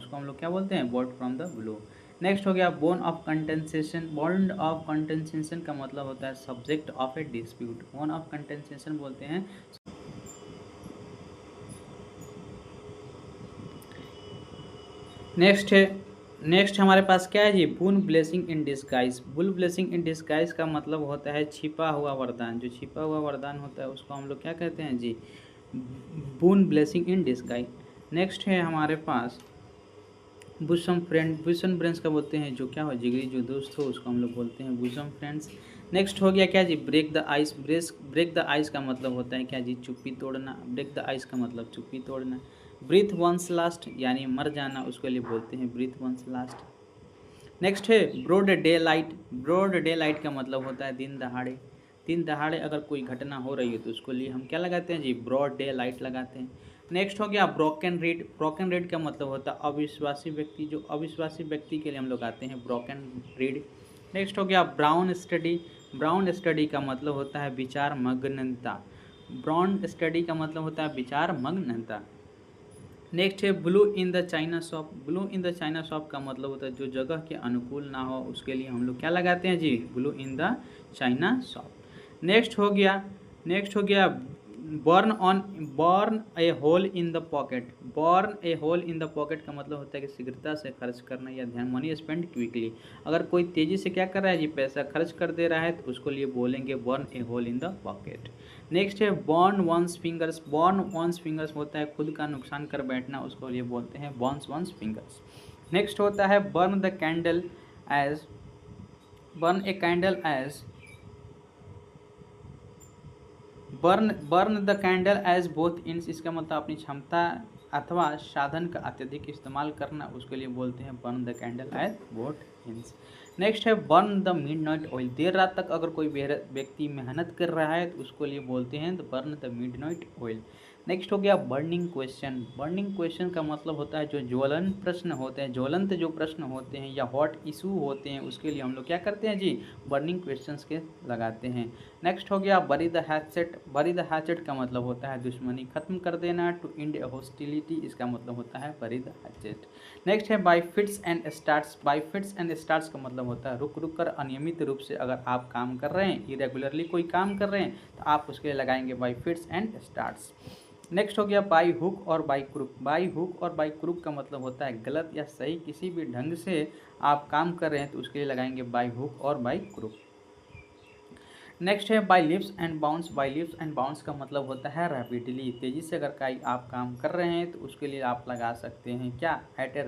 उसको हम लोग क्या बोलते हैं, bolt from the blue. Next हो गया bone of contention. Bone of contention का मतलब होता है subject of a dispute. Bone of contention बोलते हैं। नेक्स्ट है, नेक्स्ट हमारे पास क्या है जी, बुल ब्लेसिंग इन डिस्गाइज। बुल ब्लेसिंग इन डिस्गाइज का मतलब होता है छिपा हुआ वरदान। जो छिपा हुआ वरदान होता है उसको हम लोग क्या कहते हैं जी, बुल ब्लेसिंग इन डिस्गाइज। नेक्स्ट है हमारे पास बुसम फ्रेंड। बुसम फ्रेंड्स का बोलते हैं जो क्या हो, जिगरी जो दोस्त हो उसको हम लोग बोलते हैं बुसम फ्रेंड्स। नेक्स्ट हो गया क्या जी, break the ice. Break the ice का मतलब होता है क्या जी, चुप्पी तोड़ना। ब्रेक द आइस का मतलब चुप्पी तोड़ना। ब्रीथ वंस लास्ट यानी मर जाना, उसके लिए बोलते हैं ब्रीथ वंस लास्ट। नेक्स्ट है broad daylight. Broad daylight का मतलब होता है दिन दहाड़े। दिन दहाड़े अगर कोई घटना हो रही है तो उसके लिए हम क्या लगाते हैं जी, ब्रॉड डे लाइट लगाते हैं। नेक्स्ट हो गया ब्रोकन रीड। ब्रोकन रीड का मतलब होता है अविश्वासी व्यक्ति। जो अविश्वासी व्यक्ति के लिए हम लोग आते हैं ब्रोकन रीड। नेक्स्ट हो गया ब्राउन स्टडी। ब्राउन स्टडी का मतलब होता है विचार मग्नता। ब्राउन स्टडी का मतलब होता है विचार मग्नता। नेक्स्ट है blue in the china shop. Blue in the china shop का मतलब होता है जो जगह के अनुकूल ना हो उसके लिए हम लोग क्या लगाते हैं जी, bull in the china shop. Next हो गया burn a hole in the pocket. Burn a hole in the pocket का मतलब होता है कि शीघ्रता से खर्च करना या ध्यान, मनी स्पेंड क्विकली। अगर कोई तेज़ी से क्या कर रहा है जी, पैसा खर्च कर दे रहा है तो उसको लिए बोलेंगे burn a hole in the pocket. Next है burn one's fingers. Burn one's fingers होता है खुद का नुकसान कर बैठना, उसको लिए बोलते हैं बॉर्न्स वंस फिंगर्स। नेक्स्ट होता है burn the candle edge, burn a candle edge, burn the candle edge both ends. इसका मतलब अपनी क्षमता अथवा साधन का अत्यधिक इस्तेमाल करना, उसके लिए बोलते हैं burn the candle edge both ends. Next है बर्न द मिडनाइट ऑयल। देर रात तक अगर कोई व्यक्ति मेहनत कर रहा है तो उसको लिए बोलते हैं burn the midnight oil. Next हो गया बर्निंग क्वेश्चन। बर्निंग क्वेश्चन का मतलब होता है जो ज्वलन प्रश्न होते हैं, ज्वलंत जो प्रश्न होते हैं या हॉट इशू होते हैं उसके लिए हम लोग क्या करते हैं जी, बर्निंग क्वेश्चंस के लगाते हैं। नेक्स्ट हो गया बरी द हैचेट। बरी द हैचेट का मतलब होता है दुश्मनी खत्म कर देना, टू इंड ए हॉस्टिलिटी, इसका मतलब होता है बरी द हैचेट। नेक्स्ट है bye fits and starts. Bye fits and starts का मतलब होता है रुक रुक कर, अनियमित रूप से अगर आप काम कर रहे हैं, इरेगुलरली कोई काम कर रहे हैं तो आप उसके लिए लगाएंगे bye fits and starts. Next हो गया बाई हुक और बाई क्रुक। बाई हुक और बाई क्रुक का मतलब होता है गलत या सही किसी भी ढंग से आप काम कर रहे हैं तो उसके लिए लगाएंगे बाई हुक और बाई क्रुक। नेक्स्ट है by lips and bounce. By lips and bounce का मतलब होता है रैपिडली, तेज़ी से अगर आप काम कर रहे हैं तो उसके लिए आप लगा सकते हैं क्या, एट ए